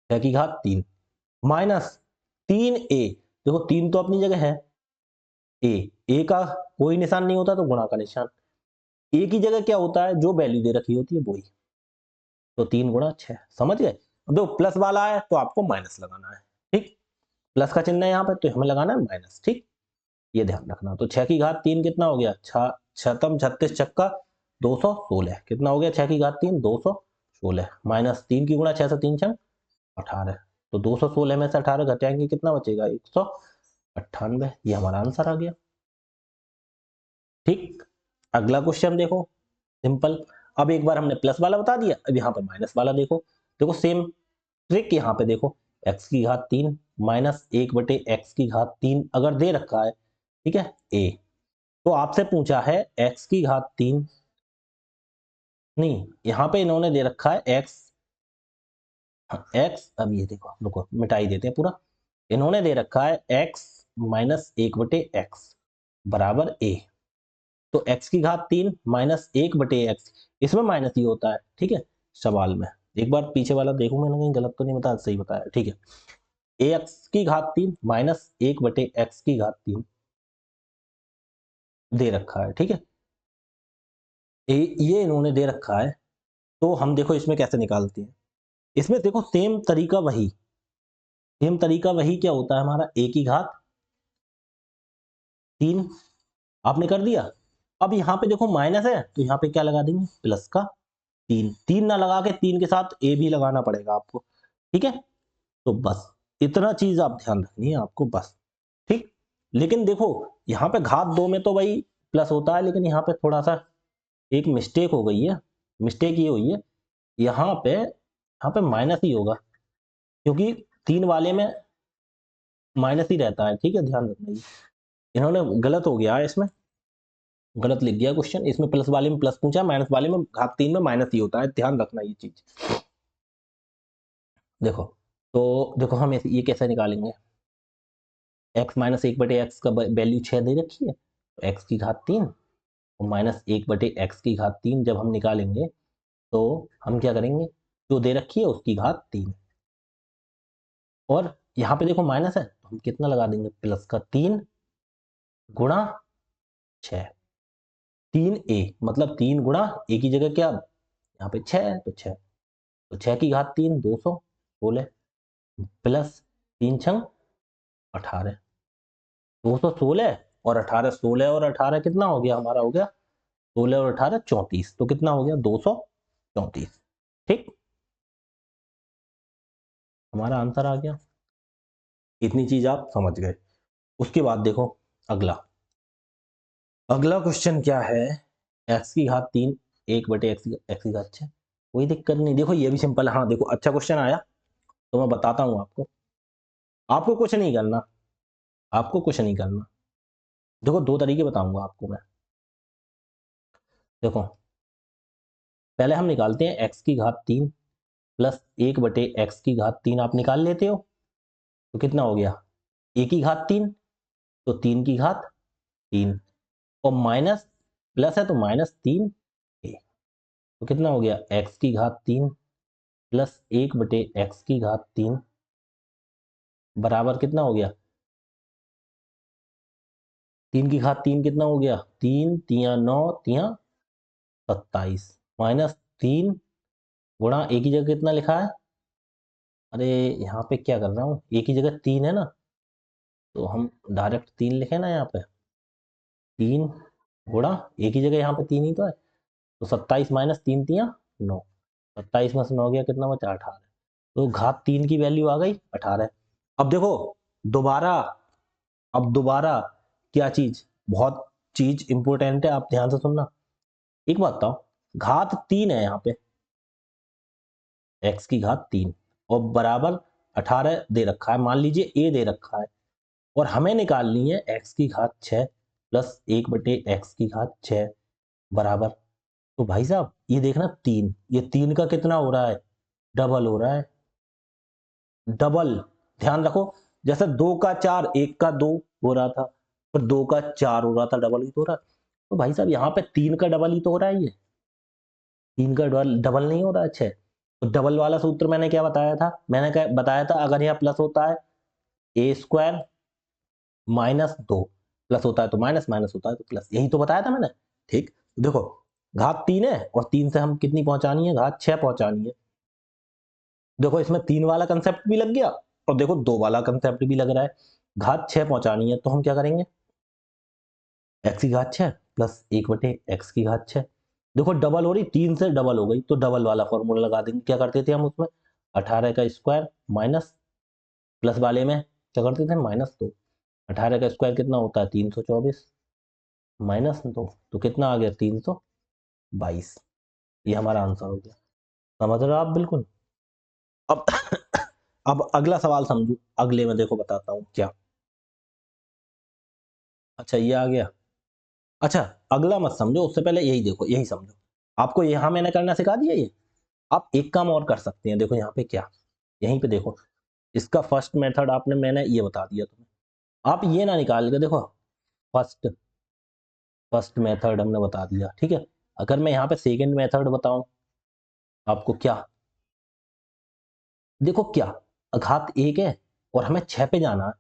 6 की घात 3 माइनस 3a, देखो 3 तो अपनी जगह है, a का कोई निशान नहीं होता तो गुणा का निशान, a की जगह क्या होता है, जो वैल्यू दे रखी होती है वही, तो 3 गुणा 6, समझ गए। अब देखो प्लस वाला है तो आपको माइनस लगाना है, ठीक, प्लस का चिन्ह है यहाँ पे तो हमें लगाना है माइनस, ठीक, ये ध्यान रखना। तो 6 की घात 3 कितना हो गया, 6 छतम 36 छक्का 216, कितना हो गया 6 की घात 3, 216, 16 माइनस 3 की गुणा 6 से 3 छंग 18, तो 216 में से 18 घटाएंगे कितना बचेगा 198। ये हमारा आंसर आ गया। ठीक, अगला क्वेश्चन देखो, सिंपल। अब एक बार हमने प्लस वाला बता दिया, अब यहाँ पे माइनस वाला देखो। देखो सेम ट्रिक यहाँ पे देखो, x की घात 3 माइनस 1/x की घात 3 अगर दे रखा है, ठीक है, a, तो आपसे पूछा है x की घात 3, नहीं यहाँ पे इन्होंने दे रखा है x, अब ये देखो, रुको मिटाई देते हैं पूरा। इन्होंने दे रखा है x माइनस 1/x बराबर a, तो x की घात 3 माइनस 1/x, इसमें माइनस ही होता है, ठीक है, सवाल में। एक बार पीछे वाला देखो, मैंने कहीं गलत तो नहीं बताया, सही बताया, ठीक है। ax की घात 3 माइनस 1/x की घात 3 दे रखा है, ठीक है, ये इन्होंने दे रखा है। तो हम देखो इसमें कैसे निकालते हैं। इसमें देखो सेम तरीका वही क्या होता है हमारा, a की घात 3 आपने कर दिया। अब यहाँ पे देखो माइनस है, तो यहाँ पे क्या लगा देंगे, प्लस का 3, 3 ना लगा के 3 के साथ a भी लगाना पड़ेगा आपको, ठीक है। तो बस इतना चीज आप ध्यान रखनी है आपको, बस, ठीक। लेकिन देखो यहाँ पे घात 2 में तो भाई प्लस होता है, लेकिन यहाँ पे थोड़ा सा एक मिस्टेक हो गई है। मिस्टेक ये हुई है, यहाँ पे माइनस ही होगा, क्योंकि 3 वाले में माइनस ही रहता है, ठीक है, ध्यान रखना। ये इन्होंने गलत हो गया है, इसमें गलत लिख दिया क्वेश्चन। इसमें प्लस वाले में प्लस पूछा, माइनस वाले में घात 3 में माइनस ही होता है, ध्यान रखना ये चीज। देखो, तो देखो हम ये कैसे निकालेंगे, x माइनस 1/x का वैल्यू 6 दे रखी है, तो x की घात 3 और माइनस 1/x की घात 3 जब हम निकालेंगे, तो हम क्या करेंगे, जो दे रखी है उसकी घात 3, और यहाँ पे देखो माइनस है, तो हम कितना लगा देंगे, प्लस का 3 गुणा 6, 3a, मतलब 3 गुणा a की जगह क्या, यहाँ पे 6 है, तो 6, तो 6 की घात 3 216 प्लस 3 छंग 18, 216 और 18, 16 और 18 कितना हो गया हमारा, हो गया 16 और 18 34, तो कितना हो गया 234, ठीक, हमारा आंसर आ गया। इतनी चीज आप समझ गए। उसके बाद देखो अगला अगला क्वेश्चन क्या है, x की घात 3 1/x की घात 6, कोई दिक्कत नहीं, देखो ये भी सिंपल है। हाँ देखो अच्छा क्वेश्चन आया, तो मैं बताता हूँ आपको, आपको कुछ नहीं करना, आपको कुछ नहीं करना। देखो दो तरीके बताऊंगा आपको मैं। देखो पहले हम निकालते हैं x की घात 3 प्लस 1/x की घात 3, आप निकाल लेते हो, तो कितना हो गया, a की घात 3, तो 3 की घात 3, और माइनस प्लस है तो माइनस 3a, तो कितना हो गया, x की घात 3 प्लस 1/x की घात 3 बराबर कितना हो गया, 3 की घात 3 कितना हो गया, 3 तिया 9 तिया 27, माइनस 3 गुणा a की जगह कितना लिखा है, अरे यहाँ पे क्या कर रहा हूँ, a की जगह 3 है ना, तो हम डायरेक्ट 3 लिखे ना, यहाँ पे 3 गुणा a की जगह यहाँ पे 3 ही तो है, तो 27 माइनस 3 तिया 9, 27 में से 9 गया कितना बचा 18, तो घात 3 की वैल्यू आ गई 18। अब देखो दोबारा, अब दोबारा क्या चीज, बहुत चीज इंपॉर्टेंट है, आप ध्यान से सुनना। एक बात बताओ, घात 3 है यहाँ पे, x की घात 3 और बराबर 18 दे रखा है, मान लीजिए a दे रखा है, और हमें निकालनी है x की घात 6 प्लस 1/x की घात 6 बराबर, तो भाई साहब ये देखना 3, ये 3 का कितना हो रहा है, डबल हो रहा है, डबल, ध्यान रखो, जैसे 2 का 4 1 का 2 हो रहा था, फिर 2 का 4 हो रहा था, डबल ही तो हो रहा है। तो भाई साहब यहाँ पे 3 का डबल ही तो हो रहा है, ये 3 का डबल डबल नहीं हो रहा है 6। तो डबल वाला सूत्र मैंने क्या बताया था, मैंने क्या बताया था, अगर यहाँ प्लस होता है ए स्क्वायर माइनस 2, प्लस होता है तो माइनस, माइनस होता है तो प्लस, यही तो बताया था मैंने, ठीक। देखो घात 3 है, और 3 से हम कितनी पहुंचानी है, घात 6 पहुंचानी है। देखो इसमें 3 वाला कंसेप्ट भी लग गया, और देखो 2 वाला कंसेप्ट भी लग रहा है, घात 6 पहुंचानी है, तो हम क्या करेंगे, x की घात 6 प्लस 1/x की घात 6, देखो डबल हो रही, 3 से डबल हो गई तो डबल वाला फॉर्मूला लगा देंगे। क्या करते थे हम उसमें, 18 का स्क्वायर माइनस, प्लस वाले में क्या करते थे, -2। 18 का स्क्वायर कितना होता है, 324, -2 तो कितना आ गया, 322। ये हमारा आंसर हो गया। समझ रहे हो आप बिल्कुल। अब अब अगला सवाल समझो, अगले में देखो बताता हूँ क्या। अच्छा ये आ गया। अच्छा अगला मत समझो, उससे पहले यही देखो, यही समझो। आपको यहाँ मैंने करना सिखा दिया ये। आप एक काम और कर सकते हैं, देखो यहाँ पे क्या, यहीं पे देखो, इसका फर्स्ट मेथड आपने, मैंने ये बता दिया तुम्हें। आप ये ना निकाल के देखो, फर्स्ट फर्स्ट मेथड हमने बता दिया, ठीक है। अगर मैं यहाँ पे सेकंड मेथड बताऊं आपको, क्या देखो, क्या घात 1 है और हमें 6 पे जाना है।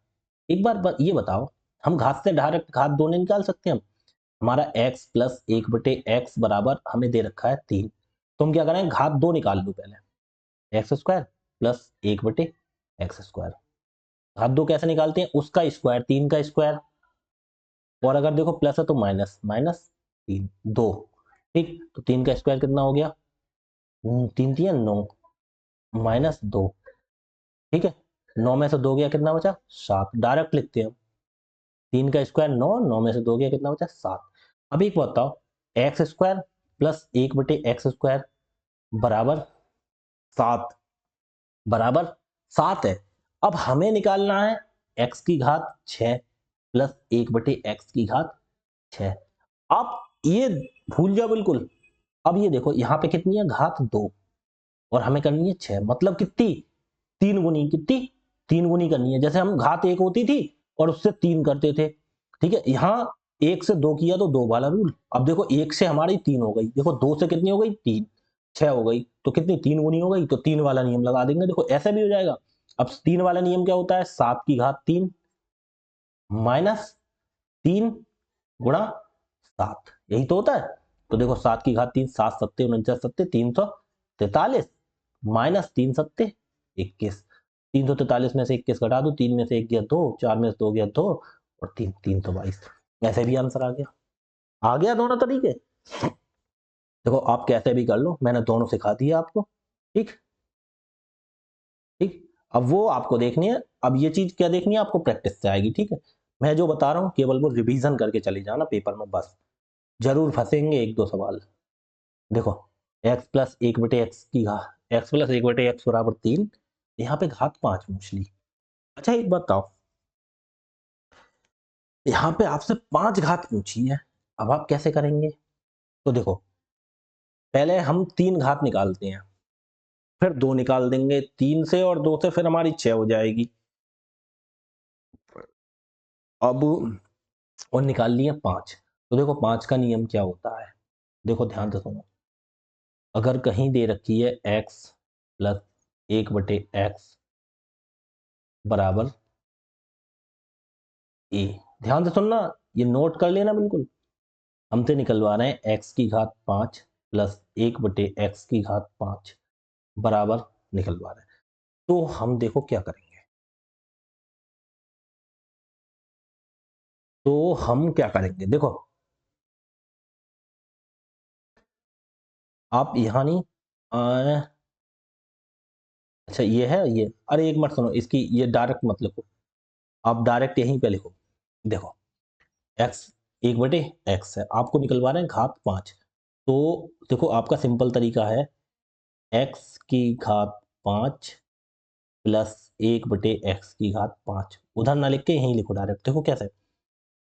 एक बार ये बताओ, हम घात से डायरेक्ट घात 2 नहीं निकाल सकते हम। हमारा x प्लस 1/x बराबर हमें दे रखा है 3, तो हम क्या करें, घात 2 निकाल लो पहले, x square plus 1/x square. घात 2 कैसे निकालते हैं, उसका स्क्वायर 3 का स्क्वायर, और अगर देखो प्लस है तो माइनस, -3 2, ठीक। तो 3 का स्क्वायर कितना हो गया, 3 3 9, -2, ठीक है। 9 में से 2 गया कितना बचा, 7। डायरेक्ट लिखते हैं हम, 3 का स्क्वायर 9, 9 में से 2 गया कितना बचा, 7। अब एक बताओ, x square plus 1/x square बराबर 7, बराबर 7 है। अब हमें निकालना है x की घात 6 प्लस 1/x की घात 6। आप ये भूल जाओ बिल्कुल। अब ये देखो यहाँ पे कितनी है, घात 2, और हमें करनी है 6, मतलब कितनी, 3 गुनी, कितनी, 3 गुनी करनी है। जैसे हम घात 1 होती थी और उससे 3 करते थे, ठीक है। यहाँ 1 से 2 किया तो 2 वाला रूल। अब देखो 1 से हमारी 3 हो गई, देखो 2 से कितनी हो गई, 3, 6 हो गई, तो कितनी, 3 गुनी हो गई, तो 3 वाला नियम लगा देंगे। देखो ऐसे भी हो जाएगा। अब 3 वाला नियम क्या होता है, 7 की घात 3 माइनस 3 गुणा 7, यही तो होता है। तो देखो 7 की घात 3, 7 सत्ते 49 सत्ते 343, माइनस 3 सत्ते 21। 343 में से 21 घटा दो, 3 में से 1 गया 2, 4 में से 2 गया 2, और 3 322। ऐसे भी आंसर आ गया दोनों तरीके। देखो आप कैसे भी कर लो, मैंने दोनों सिखा दिया आपको, ठीक ठीक। अब वो आपको देखनी है, अब ये चीज क्या देखनी है आपको, प्रैक्टिस से आएगी, ठीक है। मैं जो बता रहा हूँ केवल वो रिवीजन करके चले जाना पेपर में, बस। जरूर फंसेंगे 1 2 सवाल। देखो x प्लस 1/x की घात, x प्लस 1/x बराबर 3, यहाँ पे घात 5 पूछ ली। अच्छा एक बात बताओ, यहाँ पे आपसे 5 घात पूछी है, अब आप कैसे करेंगे। तो देखो पहले हम 3 घात निकालते हैं, फिर 2 निकाल देंगे 3 से, और 2 से फिर हमारी 6 हो जाएगी। अब और निकाल लिए 5, तो देखो 5 का नियम क्या होता है, देखो ध्यान से सुनो। अगर कहीं दे रखी है x प्लस 1/x बराबर a, ध्यान से सुनना, ये नोट कर लेना बिल्कुल। हमसे निकलवा रहे हैं x की घात 5 प्लस 1/x की घात 5 बराबर निकलवा रहे हैं। तो हम देखो क्या करेंगे, तो हम क्या करेंगे, देखो आप यहाँ नहीं, अच्छा ये है ये, अरे एक मिनट सुनो, इसकी ये डायरेक्ट मत लिखो, आप डायरेक्ट यहीं पे लिखो। देखो x 1/x है, आपको निकलवा रहे हैं घात 5, तो देखो आपका सिंपल तरीका है, x की घात 5 प्लस 1/x की घात 5, उधर ना लिख के यहीं लिखो डायरेक्ट। देखो कैसे,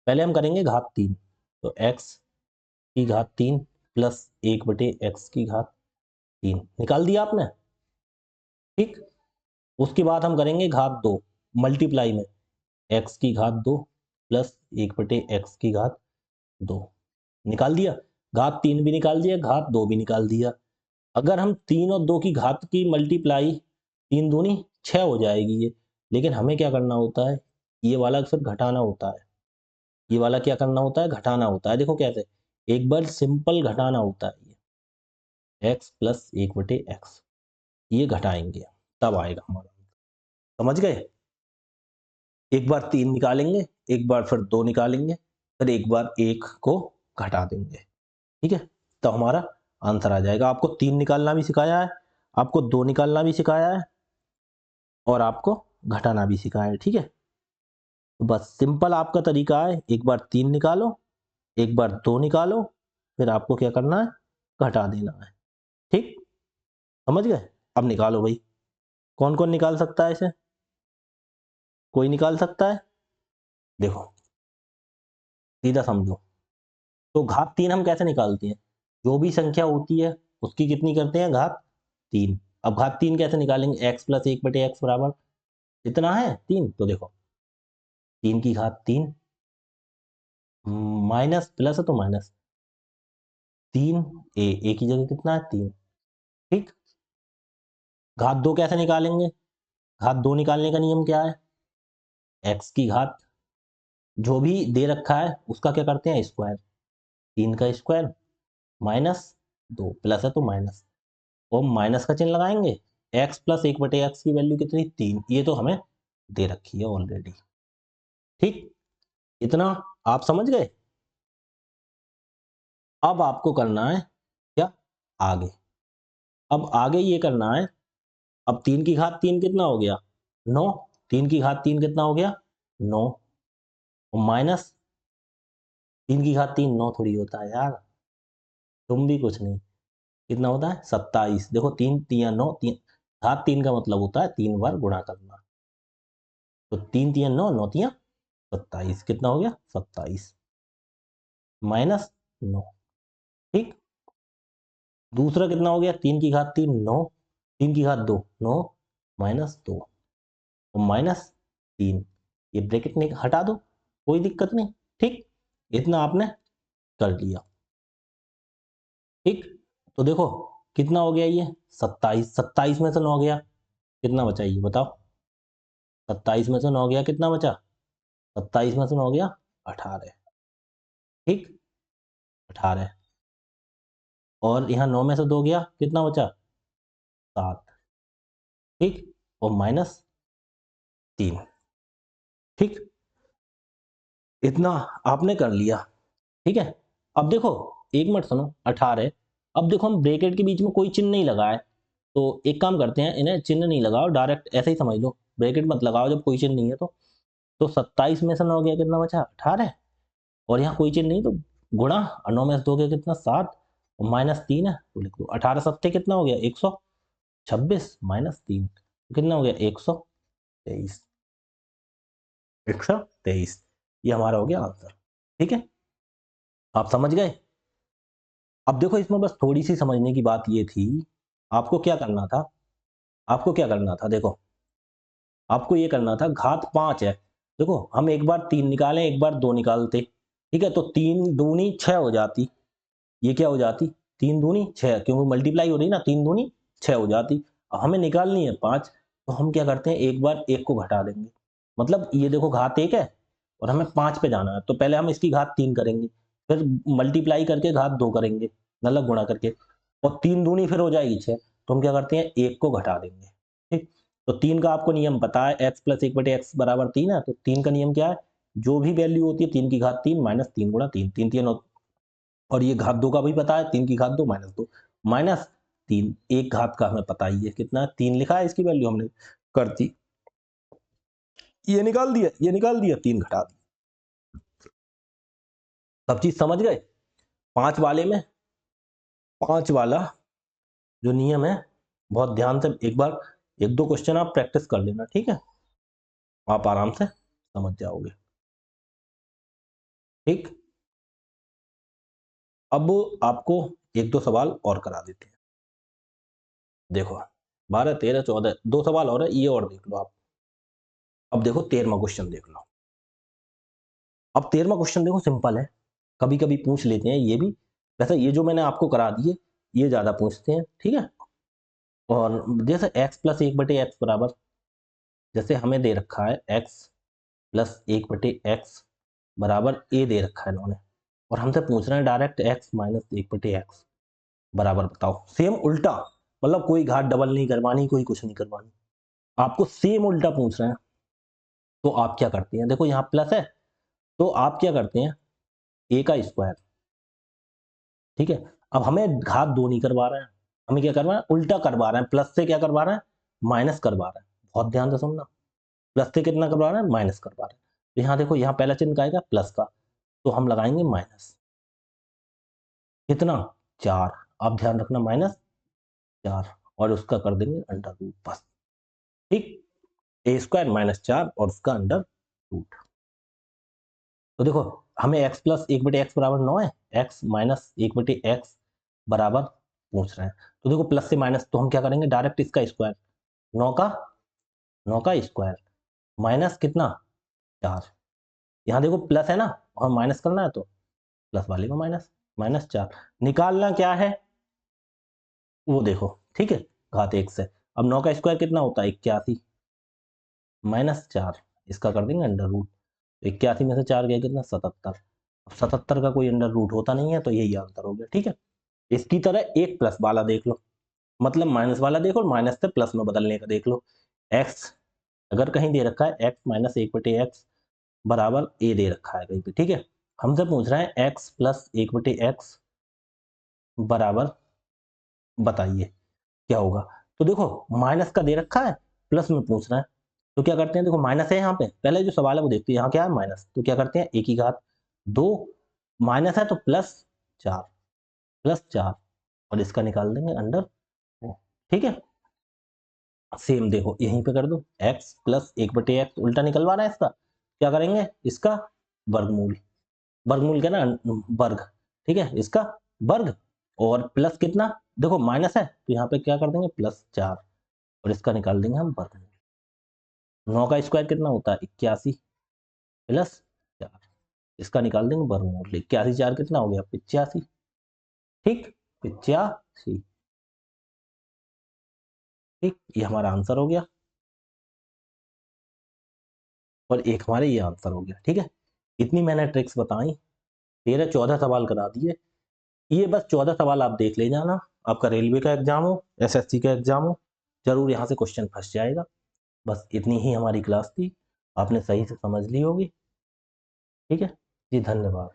पहले हम करेंगे घात 3, तो x की घात 3 प्लस 1/x की घात 3 निकाल दिया आपने, ठीक। उसके बाद हम करेंगे घात 2 मल्टीप्लाई में, x की घात 2 प्लस 1/x की घात 2 निकाल दिया। घात 3 भी निकाल दिया, घात 2 भी निकाल दिया। अगर हम 3 और 2 की घात की मल्टीप्लाई, 3 दूनी 6 हो जाएगी ये, लेकिन हमें क्या करना होता है, ये वाला अक्सर घटाना होता है। ये वाला क्या करना होता है, घटाना होता है। देखो कैसे, एक बार सिंपल घटाना होता है, ये x प्लस 1/x, ये घटाएंगे तब आएगा हमारा, समझ गए। एक बार 3 निकालेंगे, एक बार फिर 2 निकालेंगे, फिर एक बार 1 को घटा देंगे, ठीक है। तो हमारा आंसर आ जाएगा। आपको 3 निकालना भी सिखाया है, आपको 2 निकालना भी सिखाया है और आपको घटाना भी सिखाया है, ठीक है? तो बस सिंपल आपका तरीका है, एक बार 3 निकालो, एक बार 2 निकालो, फिर आपको क्या करना है? घटा देना है, ठीक? समझ गए? अब निकालो भई। कौन-कौन निकाल सकता है इसे? कोई निकाल सकता है? देखो, सीधा समझो। तो घात 3 हम कैसे निकालते हैं? जो भी संख्या होती है, उसकी कितनी करते हैं? घात 3। अब घात 3 कैसे निकालेंगे? x + 1/x बराबर कितना है? 3। तो देखो, 3 की घात 3 माइनस प्लस है तो माइनस 3 ए की जगह कितना है? 3, ठीक? घात 2 कैसे निकालेंगे? घात 2 निकालने का नियम क्या है? x की घात जो भी दे रखा है, उसका क्या करते हैं? स्क्वायर। 3 का स्क्वायर माइनस 2 प्लस है तो माइनस और माइनस का चिन्ह लगाएंगे। x + 1/x की वैल्यू कितनी? 3। ये तो हमें दे रखी है ऑलरेडी, ठीक? इतना आप समझ गए? अब आपको करना है क्या? आगे। अब आगे ये करना है, अब 3 की घात 3 कितना हो गया? 9। 3 की घात 3 कितना हो गया? 9 और माइनस 3 की घात 3 9 थोड़ी होता है यार, तुम भी कुछ नहीं। कितना होता है? 27। देखो 3 तियां 9, 3 घात 3 का मतलब होता है 3 बार गुणा करना। तो 3 तियां 9, 9 तियां 27। कितना हो गया? 27 माइनस 9, ठीक? दूसरा कितना हो गया? 3 की घात 3 9, 3 की घात 2 9 माइनस 2 और माइनस 3। ये ब्रैकेट नहीं हटा दो, कोई दिक्कत नहीं, ठीक? इतना आपने कर लिया, ठीक? तो देखो कितना हो गया ये? 27। 27 में से 9 गया, कितना बचा ये बताओ? 27 में से 9 गया, कितना बचा? 27 में से 9 गया 18, ठीक? 18 और यहाँ 9 में से 2 गया, कितना बचा? 7, ठीक? और माइनस 3, ठीक? इतना आपने कर लिया, ठीक है? अब देखो, एक मिनट सुनो, 18। अब देखो हम ब्रैकेट के बीच में कोई चिन्ह नहीं लगाए, तो एक काम करते हैं, इन्हें चिन्ह नहीं लगाओ, डायरेक्ट ऐसे ही समझ लो, ब्रैकेट मत लगाओ जब कोई चिन्ह नहीं है तो। तो 27 में से 9 गया, कितना बचा? 18 और यहाँ कोई चिन्ह नहीं तो गुणा और 9 में से 2 गया कितना? 7 और माइनस 3 है तो लिख दो। 18 सत्ते कितना हो गया? 126 माइनस 3 कितना हो गया? 123। 123 ये हमारा हो गया आंसर, ठीक है? आप समझ गए? अब देखो इसमें बस थोड़ी सी समझने की बात ये थी, आपको क्या करना था? आपको क्या करना था? देखो, आपको ये करना था, घात 5 है। देखो हम एक बार 3 निकालें, एक बार 2 निकालते, ठीक है? तो 3 दूनी 6 हो जाती। ये क्या हो जाती? 3 दूनी 6, क्योंकि मल्टीप्लाई हो रही है ना, 3 दूनी 6 हो जाती। अब हमें निकालनी है 5, तो हम क्या करते हैं, एक बार 1 को घटा देंगे। मतलब ये देखो घात 1 है और हमें 5 पे जाना है, तो पहले हम इसकी घात 3 करेंगे, फिर मल्टीप्लाई करके घात 2 करेंगे, मतलब गुणा करके, और 3 दूनी फिर हो जाएगी 6, तो हम क्या करते हैं, 1 को घटा देंगे, ठीक? तो 3 का आपको नियम पता है, x + 1/x बराबर 3 है, तो 3 का नियम क्या है? जो भी वैल्यू होती है 3 की घात 3 माइनस 3 गुणा 3, 3 तिया 9 और ये घात 2 का भी पता है, 3 की घात 2 माइनस 2 माइनस 3, एक घात का हमें पता ही है कितना है, 3 लिखा है, इसकी वैल्यू हमने कर दी। ये निकाल दिया, ये निकाल दिया, 3 घटा दिया। सब चीज समझ गए? 5 वाले में 5 वाला जो नियम है, बहुत ध्यान से एक बार 1-2 क्वेश्चन आप प्रैक्टिस कर लेना, ठीक है? आप आराम से समझ जाओगे, ठीक? अब आपको 1-2 सवाल और करा देते हैं। देखो 12, 13, 14 2 सवाल और है, ये और देख लो आप। अब देखो 13वां क्वेश्चन देख लो। अब 13वां क्वेश्चन देखो सिंपल है, कभी-कभी पूछ लेते हैं ये भी। वैसे ये जो मैंने आपको करा दिए, ये ज़्यादा पूछते हैं, ठीक है? और जैसे x + 1/x बराबर, जैसे हमें दे रखा है x + 1/x बराबर a दे रखा है इन्होंने, और हमसे पूछ रहे हैं डायरेक्ट x - 1/x बराबर बताओ। सेम उल्टा, मतलब कोई घात डबल नहीं करवानी, कोई कुछ नहीं करवानी। आपको सेम उल्टा पूछ रहे हैं, तो आप क्या करते हैं? देखो यहाँ प्लस है, तो आप क्या करते हैं, a का स्क्वायर, ठीक है? अब हमें घात 2 नहीं करवा रहे हैं, हमें क्या करवा रहे हैं, उल्टा करवा रहे हैं, प्लस से क्या करवा रहे हैं, माइनस करवा रहे हैं। बहुत ध्यान से सुनना, प्लस से कितना करवा रहे हैं, माइनस करवा रहे हैं। तो यहाँ देखो, यहाँ पहला चिन्ह का आएगा प्लस का, तो हम लगाएंगे माइनस, कितना, 4। आप ध्यान रखना, माइनस 4, और उसका कर देंगे अंडर रूट, बस। ठीक, ए स्क्वायर माइनस 4 और उसका अंडर रूट। तो देखो, हमें x प्लस 1/x बराबर 9 है, x माइनस 1/x बराबर पूछ रहे हैं। तो देखो, प्लस से माइनस, तो हम क्या करेंगे, डायरेक्ट इसका स्क्वायर, 9 का 9 का स्क्वायर माइनस कितना, 4। यहाँ देखो प्लस है ना, और माइनस करना है तो प्लस वाले को माइनस, माइनस 4। निकालना क्या है वो देखो, ठीक है, घात 1 से। अब 9 का स्क्वायर कितना होता है, 81 माइनस 4, इसका कर देंगे अंडर रूट। 81 में से 4 गया कितना, 77। अब 77 का कोई अंडर रूट होता नहीं है, तो यही आंसर हो गया। ठीक है, इसकी तरह एक प्लस वाला देख लो, मतलब माइनस वाला देखो और माइनस से प्लस में बदलने का देख लो। x अगर कहीं दे रखा है, x माइनस 1/x बराबर a दे रखा है कहीं पे, ठीक है, हमसे पूछ रहा है x प्लस 1/x बराबर, बताइए क्या होगा। तो देखो, माइनस का दे रखा है, प्लस में पूछ रहा है, तो क्या करते हैं, देखो माइनस है यहाँ पे, पहले जो सवाल है वो देखते हैं, यहाँ क्या है, माइनस, तो क्या करते हैं, एक ही घात 2, माइनस है तो प्लस 4, प्लस 4, और इसका निकाल देंगे अंडर। ठीक है, सेम देखो यहीं पे कर दो, x प्लस 1/x उल्टा निकलवा रहा है इसका, क्या करेंगे, इसका वर्गमूल, वर्गमूल क्या ना, वर्ग, ठीक है, इसका वर्ग, और प्लस कितना, देखो माइनस है तो यहाँ पे क्या कर देंगे, प्लस 4, और इसका निकाल देंगे हम वर्गमूल। 9 का स्क्वायर कितना होता है, 81 प्लस 4, इसका निकाल देंगे वर्गमूल। 81 4 कितना हो गया, 85। ठीक, 85। ठीक, ये हमारा आंसर हो गया, और एक हमारे ये आंसर हो गया। ठीक है, इतनी मैंने ट्रिक्स बताई, 13-14 सवाल करा दिए। ये बस 14 सवाल आप देख ले जाना, आपका रेलवे का एग्जाम हो, एसएससी का एग्जाम हो, जरूर यहाँ से क्वेश्चन फंस जाएगा। बस इतनी ही हमारी क्लास थी, आपने सही से समझ ली होगी। ठीक है जी, धन्यवाद।